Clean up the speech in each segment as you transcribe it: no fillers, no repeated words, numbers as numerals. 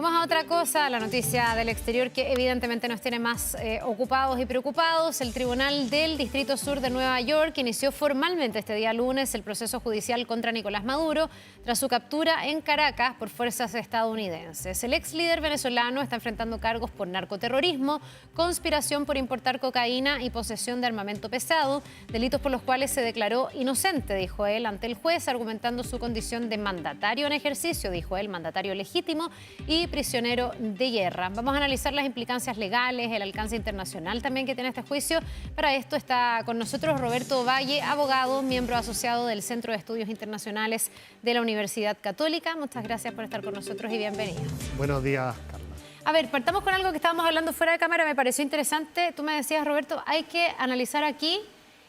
Vamos a otra cosa, la noticia del exterior que evidentemente nos tiene más ocupados y preocupados. El Tribunal del Distrito Sur de Nueva York inició formalmente este día lunes el proceso judicial contra Nicolás Maduro tras su captura en Caracas por fuerzas estadounidenses. El ex líder venezolano está enfrentando cargos por narcoterrorismo, conspiración por importar cocaína y posesión de armamento pesado, delitos por los cuales se declaró inocente, dijo él, ante el juez, argumentando su condición de mandatario en ejercicio, dijo él, mandatario legítimo y prisionero de guerra. Vamos a analizar las implicancias legales, el alcance internacional también que tiene este juicio. Para esto está con nosotros Roberto Valle, abogado, miembro asociado del Centro de Estudios Internacionales de la Universidad Católica. Muchas gracias por estar con nosotros y bienvenido. Buenos días, Carla. A ver, partamos con algo que estábamos hablando fuera de cámara, me pareció interesante. Tú me decías, Roberto, hay que analizar aquí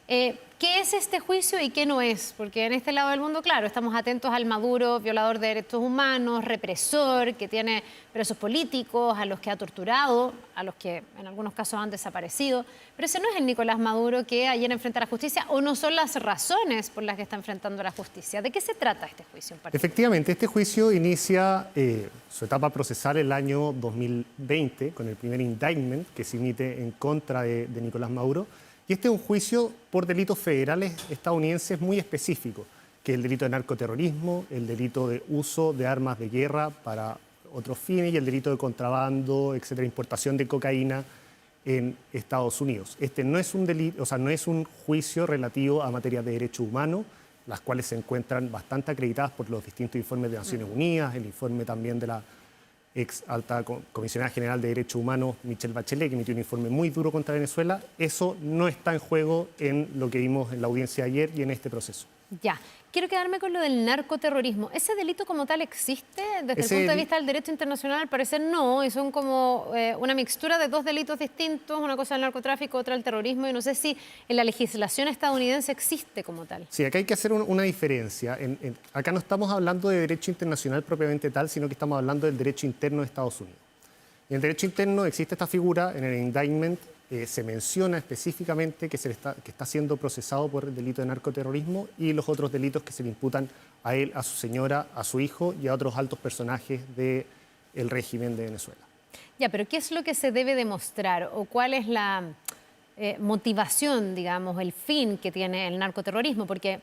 qué es este juicio y qué no es, porque en este lado del mundo, claro, estamos atentos al Maduro, violador de derechos humanos, represor, que tiene presos políticos, a los que ha torturado, a los que en algunos casos han desaparecido, pero ese no es el Nicolás Maduro que ayer enfrenta a la justicia, o no son las razones por las que está enfrentando a la justicia. ¿De qué se trata este juicio en particular? Efectivamente, este juicio inicia su etapa procesal el año 2020 con el primer indictment que se emite en contra de Nicolás Maduro. Y este es un juicio por delitos federales estadounidenses muy específicos, que es el delito de narcoterrorismo, el delito de uso de armas de guerra para otros fines y el delito de contrabando, etcétera, importación de cocaína en Estados Unidos. Este no es un delito, o sea, no es un juicio relativo a materias de derechos humanos, las cuales se encuentran bastante acreditadas por los distintos informes de Naciones Unidas, el informe también de la ex alta comisionada general de Derechos Humanos, Michelle Bachelet, que emitió un informe muy duro contra Venezuela. Eso no está en juego en lo que vimos en la audiencia de ayer y en este proceso. Ya, quiero quedarme con lo del narcoterrorismo. ¿Ese delito como tal existe? Desde el punto de vista del derecho internacional, al parecer no, y son como una mixtura de dos delitos distintos, una cosa el narcotráfico, otra el terrorismo, y no sé si en la legislación estadounidense existe como tal. Sí, acá hay que hacer una diferencia. Acá no estamos hablando de derecho internacional propiamente tal, sino que estamos hablando del derecho interno de Estados Unidos. En el derecho interno existe esta figura, en el indictment se menciona específicamente que está siendo procesado por el delito de narcoterrorismo y los otros delitos que se le imputan a él, a su señora, a su hijo y a otros altos personajes del régimen de Venezuela. Ya, pero ¿qué es lo que se debe demostrar o cuál es la motivación, digamos, el fin que tiene el narcoterrorismo? Porque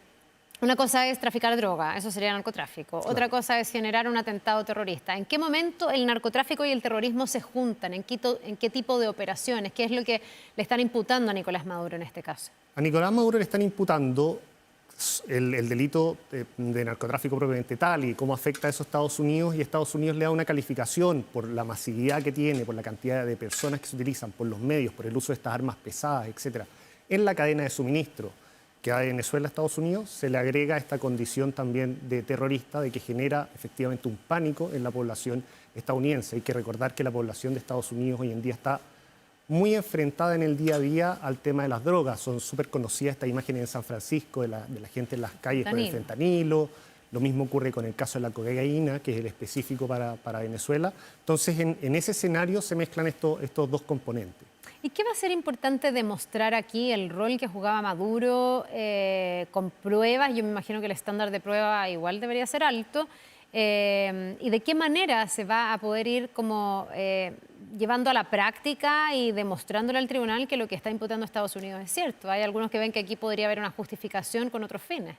una cosa es traficar droga, eso sería narcotráfico. Claro. Otra cosa es generar un atentado terrorista. ¿En qué momento el narcotráfico y el terrorismo se juntan? ¿En qué tipo de operaciones? ¿Qué es lo que le están imputando a Nicolás Maduro en este caso? A Nicolás Maduro le están imputando el delito de narcotráfico propiamente tal y cómo afecta a eso a Estados Unidos, y Estados Unidos le da una calificación por la masividad que tiene, por la cantidad de personas que se utilizan, por los medios, por el uso de estas armas pesadas, etcétera, en la cadena de suministro que va de Venezuela a Estados Unidos. Se le agrega esta condición también de terrorista, de que genera efectivamente un pánico en la población estadounidense. Hay que recordar que la población de Estados Unidos hoy en día está muy enfrentada en el día a día al tema de las drogas. Son súper conocidas estas imágenes en San Francisco de la gente en las calles con el fentanilo. Lo mismo ocurre con el caso de la cocaína, que es el específico para Venezuela. Entonces, en ese escenario se mezclan estos dos componentes. ¿Y qué va a ser importante demostrar aquí el rol que jugaba Maduro con pruebas? Yo me imagino que el estándar de prueba igual debería ser alto. ¿Y de qué manera se va a poder ir como llevando a la práctica y demostrándole al tribunal que lo que está imputando a Estados Unidos es cierto? Hay algunos que ven que aquí podría haber una justificación con otros fines.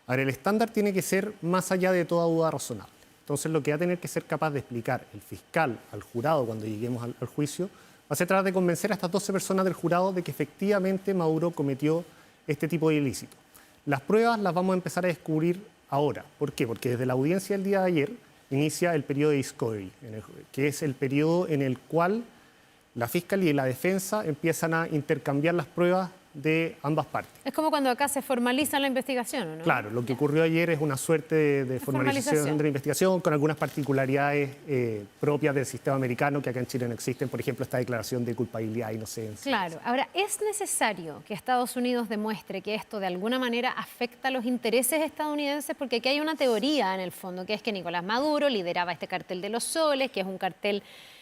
A ver, el estándar tiene que ser más allá de toda duda razonable. Entonces, lo que va a tener que ser capaz de explicar el fiscal al jurado cuando lleguemos al juicio va a ser tratar de convencer a estas 12 personas del jurado de que efectivamente Maduro cometió este tipo de ilícito. Las pruebas las vamos a empezar a descubrir ahora. ¿Por qué? Porque desde la audiencia del día de ayer inicia el periodo de discovery, que es el periodo en el cual la fiscalía y la defensa empiezan a intercambiar las pruebas de ambas partes. Es como cuando acá se formaliza la investigación, ¿no? Claro, lo que ocurrió ayer es una suerte de formalización de la investigación con algunas particularidades propias del sistema americano que acá en Chile no existen, por ejemplo, esta declaración de culpabilidad e inocencia. Claro, ahora, ¿es necesario que Estados Unidos demuestre que esto de alguna manera afecta a los intereses estadounidenses? Porque aquí hay una teoría en el fondo, que es que Nicolás Maduro lideraba este cartel de los soles, que es un cartel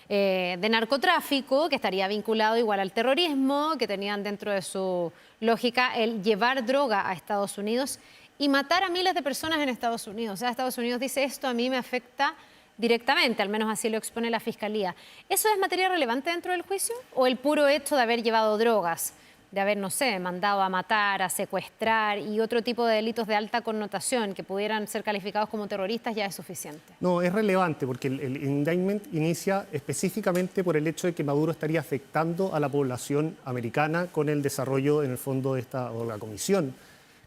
de narcotráfico, que estaría vinculado igual al terrorismo, que tenían dentro de su lógica el llevar droga a Estados Unidos y matar a miles de personas en Estados Unidos. O sea, Estados Unidos dice, esto a mí me afecta directamente, al menos así lo expone la Fiscalía. ¿Eso es materia relevante dentro del juicio? ¿O el puro hecho de haber llevado drogas, de haber, no sé, mandado a matar, a secuestrar y otro tipo de delitos de alta connotación que pudieran ser calificados como terroristas ya es suficiente? No, es relevante porque el indictment inicia específicamente por el hecho de que Maduro estaría afectando a la población americana con el desarrollo, en el fondo, o la comisión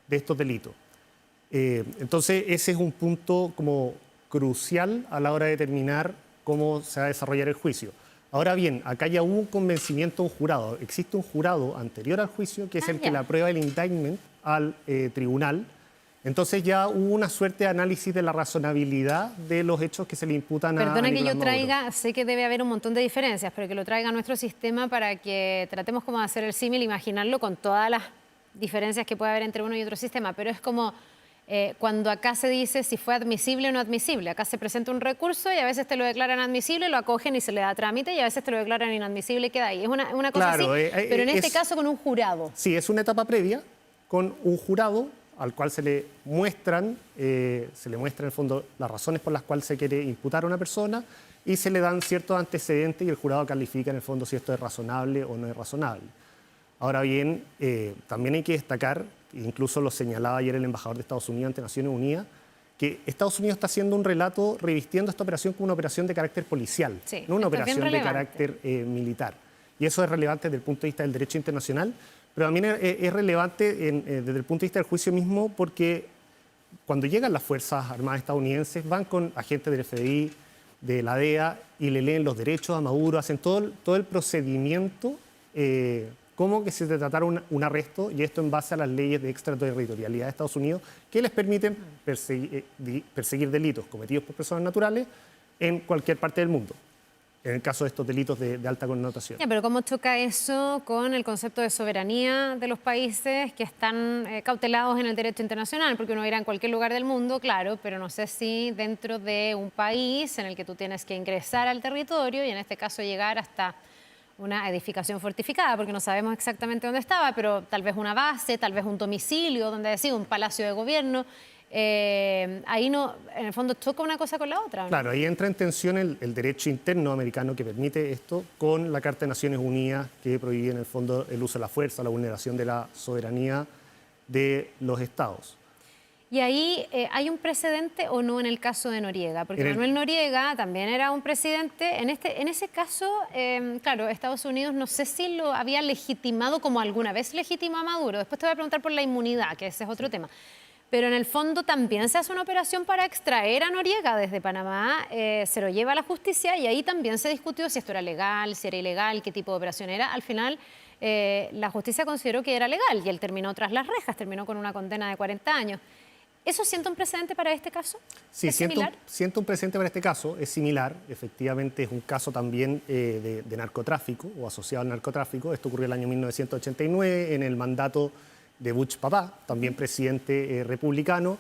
de estos delitos. Entonces, ese es un punto como crucial a la hora de determinar cómo se va a desarrollar el juicio. Ahora bien, acá ya hubo un convencimiento de un jurado. Existe un jurado anterior al juicio que es el que le aprueba el indictment al tribunal. Entonces ya hubo una suerte de análisis de la razonabilidad de los hechos que se le imputan a Nicolás Maduro. Perdona que yo traiga, sé que debe haber un montón de diferencias, pero que lo traiga a nuestro sistema para que tratemos como de hacer el símil, imaginarlo con todas las diferencias que puede haber entre uno y otro sistema. Pero es como cuando acá se dice si fue admisible o no admisible. Acá se presenta un recurso y a veces te lo declaran admisible, lo acogen y se le da trámite, y a veces te lo declaran inadmisible y queda ahí. Es una cosa Claro, así, pero en este caso con un jurado. Sí, es una etapa previa con un jurado al cual se le muestran en el fondo las razones por las cuales se quiere imputar a una persona y se le dan ciertos antecedentes y el jurado califica en el fondo si esto es razonable o no es razonable. Ahora bien, también hay que destacar, incluso lo señalaba ayer el embajador de Estados Unidos ante Naciones Unidas, que Estados Unidos está haciendo un relato revistiendo esta operación como una operación de carácter policial, sí, no una operación de carácter militar. Y eso es relevante desde el punto de vista del derecho internacional, pero también es relevante desde el punto de vista del juicio mismo porque cuando llegan las Fuerzas Armadas estadounidenses van con agentes del FBI, de la DEA y le leen los derechos a Maduro, hacen todo el procedimiento como que se tratara un arresto, y esto en base a las leyes de extraterritorialidad de Estados Unidos que les permiten perseguir delitos cometidos por personas naturales en cualquier parte del mundo, en el caso de estos delitos de alta connotación. Ya, pero ¿cómo choca eso con el concepto de soberanía de los países que están cautelados en el derecho internacional? Porque uno irá en cualquier lugar del mundo, claro, pero no sé si dentro de un país en el que tú tienes que ingresar al territorio y en este caso llegar hasta una edificación fortificada, porque no sabemos exactamente dónde estaba, pero tal vez una base, tal vez un domicilio, donde decía un palacio de gobierno. Ahí no, en el fondo choca una cosa con la otra, ¿no? Claro, ahí entra en tensión el derecho interno americano que permite esto con la Carta de Naciones Unidas que prohíbe en el fondo el uso de la fuerza, la vulneración de la soberanía de los estados. Y ahí hay un precedente o no en el caso de Noriega, porque Manuel Noriega también era un presidente. En ese caso, claro, Estados Unidos no sé si lo había legitimado como alguna vez legitimó a Maduro. Después te voy a preguntar por la inmunidad, que ese es otro tema. Pero en el fondo también se hace una operación para extraer a Noriega desde Panamá, se lo lleva a la justicia y ahí también se discutió si esto era legal, si era ilegal, qué tipo de operación era. Al final la justicia consideró que era legal y él terminó tras las rejas, terminó con una condena de 40 años. ¿Eso siente un precedente para este caso? Sí, ¿Es similar? siento un precedente para este caso, es similar, efectivamente es un caso también de narcotráfico o asociado al narcotráfico. Esto ocurrió en el año 1989 en el mandato de Bush papá, también presidente republicano,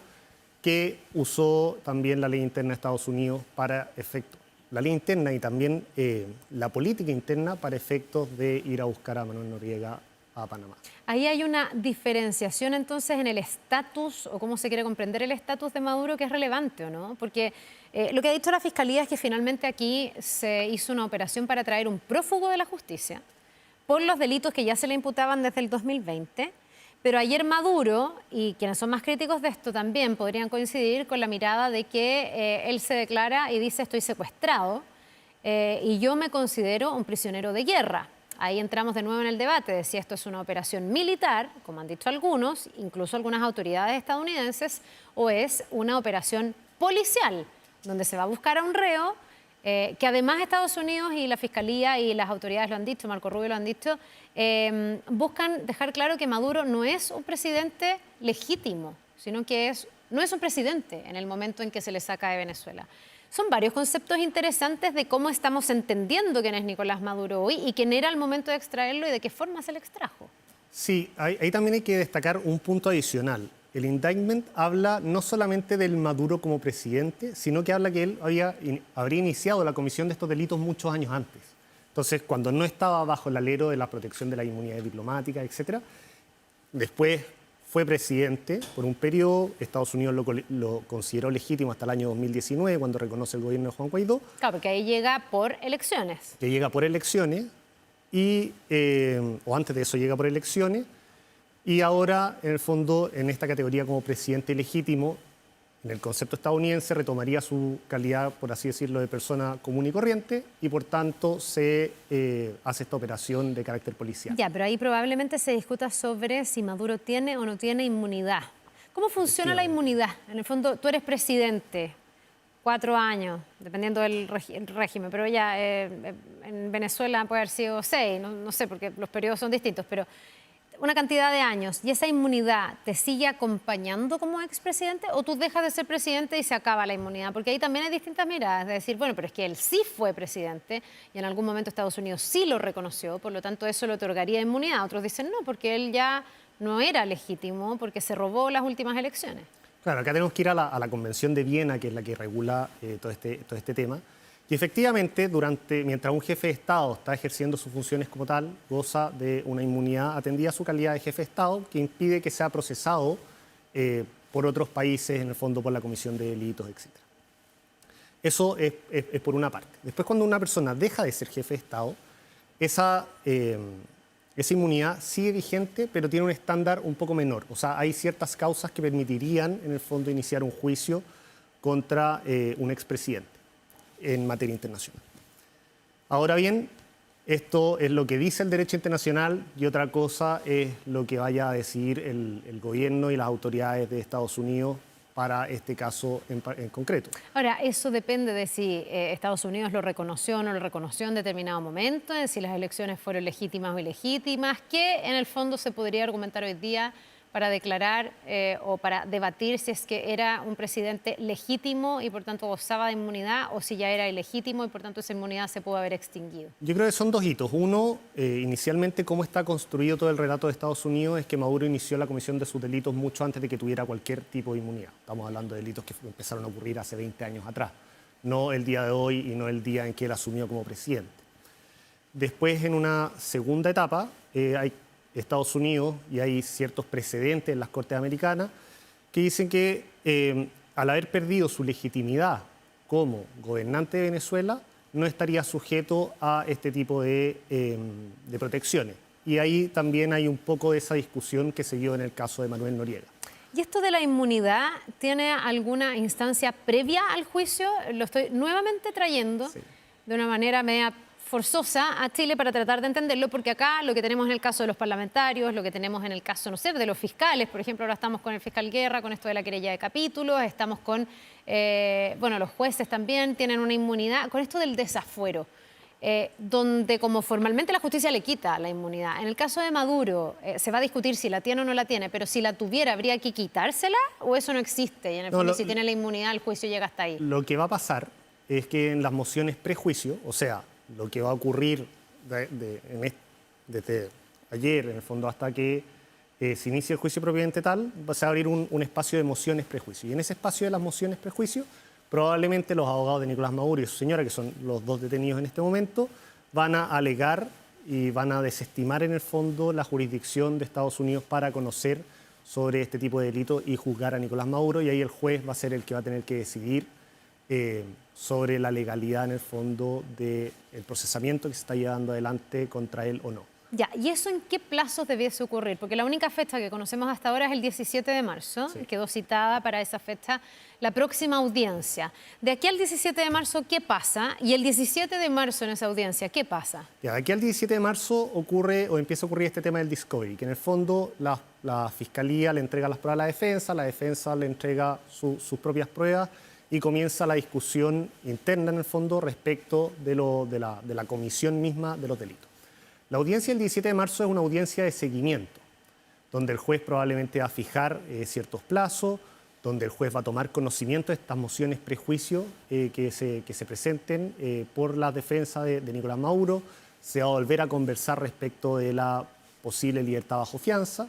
que usó también la ley interna de Estados Unidos para efectos, la ley interna y también la política interna para efectos de ir a buscar a Manuel Noriega a Panamá. Ahí hay una diferenciación entonces en el estatus o cómo se quiere comprender el estatus de Maduro que es relevante, ¿o no? Porque lo que ha dicho la Fiscalía es que finalmente aquí se hizo una operación para traer un prófugo de la justicia por los delitos que ya se le imputaban desde el 2020, pero ayer Maduro, y quienes son más críticos de esto también podrían coincidir con la mirada de que él se declara y dice estoy secuestrado y yo me considero un prisionero de guerra. Ahí entramos de nuevo en el debate de si esto es una operación militar, como han dicho algunos, incluso algunas autoridades estadounidenses, o es una operación policial, donde se va a buscar a un reo, que además Estados Unidos y la Fiscalía y las autoridades lo han dicho, Marco Rubio lo han dicho, buscan dejar claro que Maduro no es un presidente legítimo, sino que no es un presidente en el momento en que se le saca de Venezuela. Son varios conceptos interesantes de cómo estamos entendiendo quién es Nicolás Maduro hoy y quién era al momento de extraerlo y de qué forma se le extrajo. Sí, ahí también hay que destacar un punto adicional. El indictment habla no solamente del Maduro como presidente, sino que habla que él habría iniciado la comisión de estos delitos muchos años antes. Entonces, cuando no estaba bajo el alero de la protección de la inmunidad diplomática, etc., después fue presidente por un periodo, Estados Unidos lo consideró legítimo hasta el año 2019, cuando reconoce el gobierno de Juan Guaidó. Claro, porque ahí llega por elecciones. Que llega por elecciones, o antes de eso llega por elecciones, y ahora, en el fondo, en esta categoría como presidente legítimo, en el concepto estadounidense, retomaría su calidad, por así decirlo, de persona común y corriente, y por tanto se hace esta operación de carácter policial. Ya, pero ahí probablemente se discuta sobre si Maduro tiene o no tiene inmunidad. ¿Cómo funciona la inmunidad? En el fondo, tú eres presidente, 4 años, dependiendo del régimen, pero ya en Venezuela puede haber sido 6, no sé, porque los periodos son distintos, pero una cantidad de años, ¿y esa inmunidad te sigue acompañando como expresidente o tú dejas de ser presidente y se acaba la inmunidad? Porque ahí también hay distintas miradas, de decir, bueno, pero es que él sí fue presidente y en algún momento Estados Unidos sí lo reconoció, por lo tanto eso le otorgaría inmunidad. Otros dicen no, porque él ya no era legítimo porque se robó las últimas elecciones. Claro, acá tenemos que ir a la Convención de Viena, que es la que regula todo este tema. Y efectivamente, mientras un jefe de Estado está ejerciendo sus funciones como tal, goza de una inmunidad atendida a su calidad de jefe de Estado, que impide que sea procesado por otros países, en el fondo por la comisión de delitos, etc. Eso es por una parte. Después, cuando una persona deja de ser jefe de Estado, esa inmunidad sigue vigente, pero tiene un estándar un poco menor. O sea, hay ciertas causas que permitirían, en el fondo, iniciar un juicio contra un expresidente en materia internacional. Ahora bien, esto es lo que dice el derecho internacional y otra cosa es lo que vaya a decidir el gobierno y las autoridades de Estados Unidos para este caso en concreto. Ahora, eso depende de si Estados Unidos lo reconoció o no lo reconoció en determinado momento, de si las elecciones fueron legítimas o ilegítimas, que en el fondo se podría argumentar hoy día para declarar o para debatir si es que era un presidente legítimo y por tanto gozaba de inmunidad o si ya era ilegítimo y por tanto esa inmunidad se pudo haber extinguido. Yo creo que son dos hitos. Uno, inicialmente cómo está construido todo el relato de Estados Unidos es que Maduro inició la comisión de sus delitos mucho antes de que tuviera cualquier tipo de inmunidad. Estamos hablando de delitos que empezaron a ocurrir hace 20 años atrás, no el día de hoy y no el día en que él asumió como presidente. Después, en una segunda etapa, hay Estados Unidos, y hay ciertos precedentes en las Cortes Americanas, que dicen que al haber perdido su legitimidad como gobernante de Venezuela, no estaría sujeto a este tipo de protecciones. Y ahí también hay un poco de esa discusión que se dio en el caso de Manuel Noriega. ¿Y esto de la inmunidad tiene alguna instancia previa al juicio? Lo estoy nuevamente trayendo de una manera media forzosa a Chile para tratar de entenderlo, porque acá lo que tenemos en el caso de los parlamentarios, lo que tenemos en el caso, no sé, de los fiscales, por ejemplo, ahora estamos con el fiscal Guerra, con esto de la querella de capítulos, estamos con, bueno, los jueces también tienen una inmunidad, con esto del desafuero, donde como formalmente la justicia le quita la inmunidad. En el caso de Maduro, se va a discutir si la tiene o no la tiene, pero si la tuviera, ¿habría que quitársela o eso no existe? Y en el fondo, si tiene la inmunidad, el juicio llega hasta ahí. Lo que va a pasar es que en las mociones prejuicio, o sea, lo que va a ocurrir desde ayer, en el fondo, hasta que se inicie el juicio propiamente tal, se va a abrir un espacio de mociones prejuicio. Y en ese espacio de las mociones prejuicio, probablemente los abogados de Nicolás Maduro y su señora, que son los dos detenidos en este momento, van a alegar y van a desestimar en el fondo la jurisdicción de Estados Unidos para conocer sobre este tipo de delitos y juzgar a Nicolás Maduro, y ahí el juez va a ser el que va a tener que decidir sobre la legalidad en el fondo del procesamiento que se está llevando adelante contra él o no. Ya, ¿y eso en qué plazos debiese ocurrir? Porque la única fecha que conocemos hasta ahora es el 17 de marzo, quedó citada para esa fecha la próxima audiencia. De aquí al 17 de marzo, ¿qué pasa? Y el 17 de marzo en esa audiencia, ¿qué pasa? Ya, de aquí al 17 de marzo ocurre o empieza a ocurrir este tema del discovery, que en el fondo la Fiscalía le entrega las pruebas a la defensa le entrega sus propias pruebas, y comienza la discusión interna en el fondo respecto de la comisión misma de los delitos. La audiencia del 17 de marzo es una audiencia de seguimiento, donde el juez probablemente va a fijar ciertos plazos, donde el juez va a tomar conocimiento de estas mociones prejuicio que se presenten por la defensa de Nicolás Maduro, se va a volver a conversar respecto de la posible libertad bajo fianza.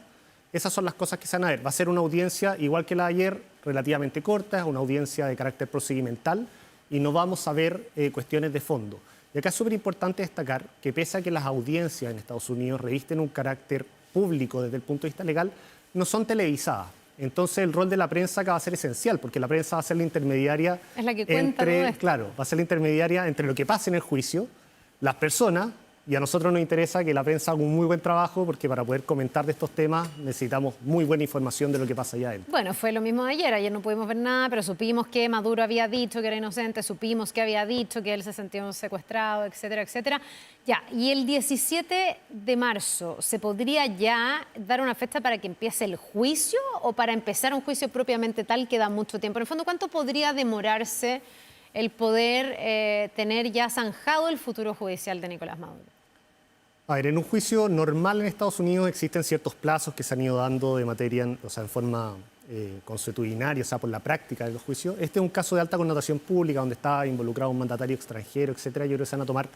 Esas son las cosas que se van a ver. Va a ser una audiencia, igual que la de ayer, relativamente corta, es una audiencia de carácter procedimental y no vamos a ver cuestiones de fondo. Y acá es súper importante destacar que pese a que las audiencias en Estados Unidos revisten un carácter público desde el punto de vista legal, no son televisadas. Entonces el rol de la prensa acá va a ser esencial, porque la prensa va a ser la intermediaria Es la que cuenta todo esto. claro, va a ser la intermediaria entre lo que pasa en el juicio, las personas, y a nosotros nos interesa que la prensa haga un muy buen trabajo, porque para poder comentar de estos temas necesitamos muy buena información de lo que pasa allá adentro. Bueno, fue lo mismo de ayer. Ayer no pudimos ver nada, pero supimos que Maduro había dicho que era inocente, supimos que había dicho que él se sentía secuestrado, etcétera, etcétera. Ya, y el 17 de marzo, ¿se podría ya dar una fecha para que empiece el juicio o para empezar un juicio propiamente tal que da mucho tiempo? En el fondo, ¿cuánto podría demorarse el poder tener ya zanjado el futuro judicial de Nicolás Maduro? A ver, en un juicio normal en Estados Unidos existen ciertos plazos que se han ido dando de materia, o sea, en forma consuetudinaria, o sea, por la práctica de los juicios. Este es un caso de alta connotación pública donde está involucrado un mandatario extranjero, etcétera. Yo creo que se van a tomar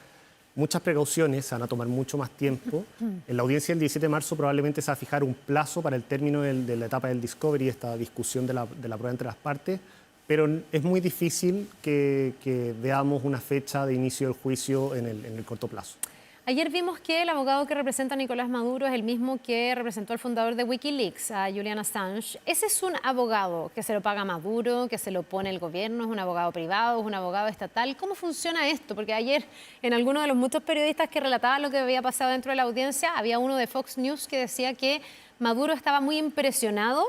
muchas precauciones, se van a tomar mucho más tiempo. En la audiencia del 17 de marzo probablemente se va a fijar un plazo para el término de la etapa del discovery, esta discusión de la prueba entre las partes, pero es muy difícil que veamos una fecha de inicio del juicio en el corto plazo. Ayer vimos que el abogado que representa a Nicolás Maduro es el mismo que representó al fundador de Wikileaks, a Julian Assange. ¿Ese es un abogado que se lo paga Maduro, que se lo pone el gobierno? ¿Es un abogado privado? ¿Es un abogado estatal? ¿Cómo funciona esto? Porque ayer, en alguno de los muchos periodistas que relataban lo que había pasado dentro de la audiencia, había uno de Fox News que decía que Maduro estaba muy impresionado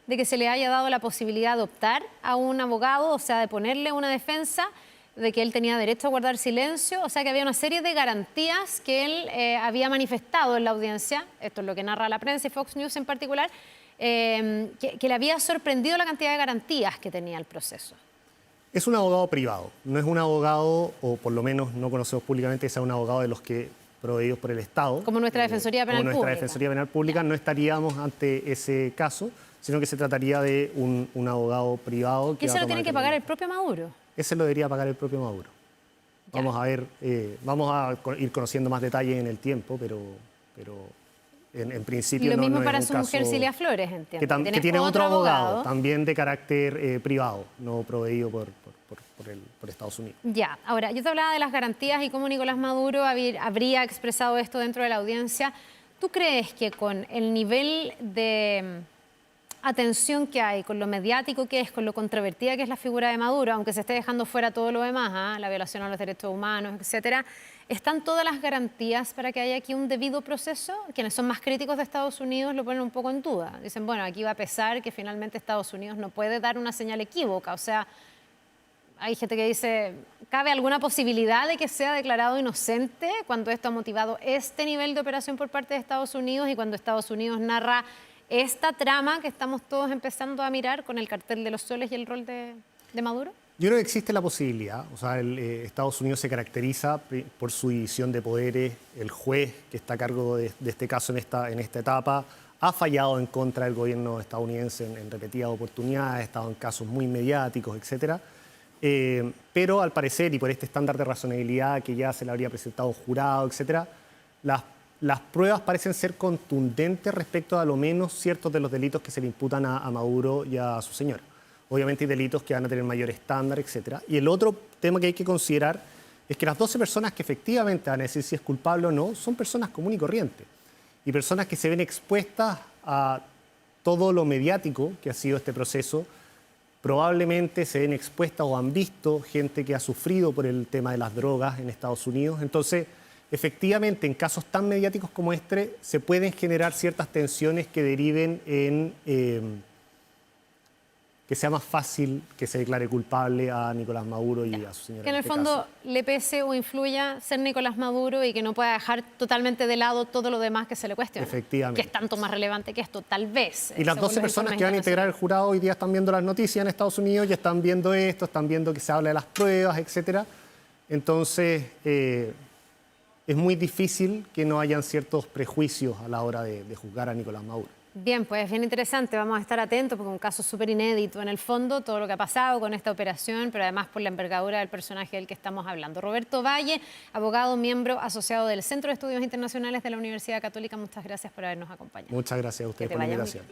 de que se le haya dado la posibilidad de optar a un abogado, o sea, de ponerle una defensa, de que él tenía derecho a guardar silencio, o sea que había una serie de garantías que él había manifestado en la audiencia, esto es lo que narra la prensa y Fox News en particular, que le había sorprendido la cantidad de garantías que tenía el proceso. Es un abogado privado, no es un abogado, o por lo menos no conocemos públicamente que sea un abogado de los que proveídos por el Estado. Como nuestra Defensoría Penal Pública. Como nuestra Defensoría Penal Pública, no estaríamos ante ese caso, sino que se trataría de un abogado privado. ¿Y eso lo tiene que pagar el propio Maduro? Ese lo debería pagar el propio Maduro. Vamos a ver, vamos a ir conociendo más detalles en el tiempo, pero en principio y lo mismo no para es su un mujer caso Cilia Flores, entiendo. que tiene otro abogado, también de carácter privado, no proveído por Estados Unidos. Ya, ahora, yo te hablaba de las garantías y cómo Nicolás Maduro habría expresado esto dentro de la audiencia. ¿Tú crees que con el nivel de atención que hay, con lo mediático que es, con lo controvertida que es la figura de Maduro, aunque se esté dejando fuera todo lo demás, la violación a los derechos humanos, etcétera, están todas las garantías para que haya aquí un debido proceso? Quienes son más críticos de Estados Unidos lo ponen un poco en duda. Dicen, bueno, aquí va a pesar que finalmente Estados Unidos no puede dar una señal equívoca. O sea, hay gente que dice, ¿cabe alguna posibilidad de que sea declarado inocente cuando esto ha motivado este nivel de operación por parte de Estados Unidos y cuando Estados Unidos narra esta trama que estamos todos empezando a mirar con el cartel de los soles y el rol de Maduro? Yo creo que existe la posibilidad. O sea, Estados Unidos se caracteriza por su división de poderes. El juez que está a cargo de este caso en esta etapa ha fallado en contra del gobierno estadounidense en repetidas oportunidades, ha estado en casos muy mediáticos, etcétera. Pero al parecer, y por este estándar de razonabilidad que ya se le habría presentado jurado, etcétera, las pruebas parecen ser contundentes respecto a lo menos ciertos de los delitos que se le imputan a Maduro y a su señora. Obviamente hay delitos que van a tener mayor estándar, etc. Y el otro tema que hay que considerar es que las 12 personas que efectivamente van a decir si es culpable o no son personas comunes y corrientes. Y personas que se ven expuestas a todo lo mediático que ha sido este proceso, probablemente se ven expuestas o han visto gente que ha sufrido por el tema de las drogas en Estados Unidos. Entonces, efectivamente, en casos tan mediáticos como este, se pueden generar ciertas tensiones que deriven en que sea más fácil que se declare culpable a Nicolás Maduro y a su señora. Que en el fondo le pese o influya ser Nicolás Maduro y que no pueda dejar totalmente de lado todo lo demás que se le cuestiona. Efectivamente. Que es tanto más relevante que esto, tal vez. Y las 12 personas que van a integrar el jurado hoy día están viendo las noticias en Estados Unidos y están viendo esto, están viendo que se habla de las pruebas, etcétera. Entonces, es muy difícil que no hayan ciertos prejuicios a la hora de juzgar a Nicolás Maduro. Bien, pues bien interesante, vamos a estar atentos porque es un caso súper inédito en el fondo, todo lo que ha pasado con esta operación, pero además por la envergadura del personaje del que estamos hablando. Roberto Valle, abogado, miembro asociado del Centro de Estudios Internacionales de la Universidad Católica, muchas gracias por habernos acompañado. Muchas gracias a ustedes por la invitación.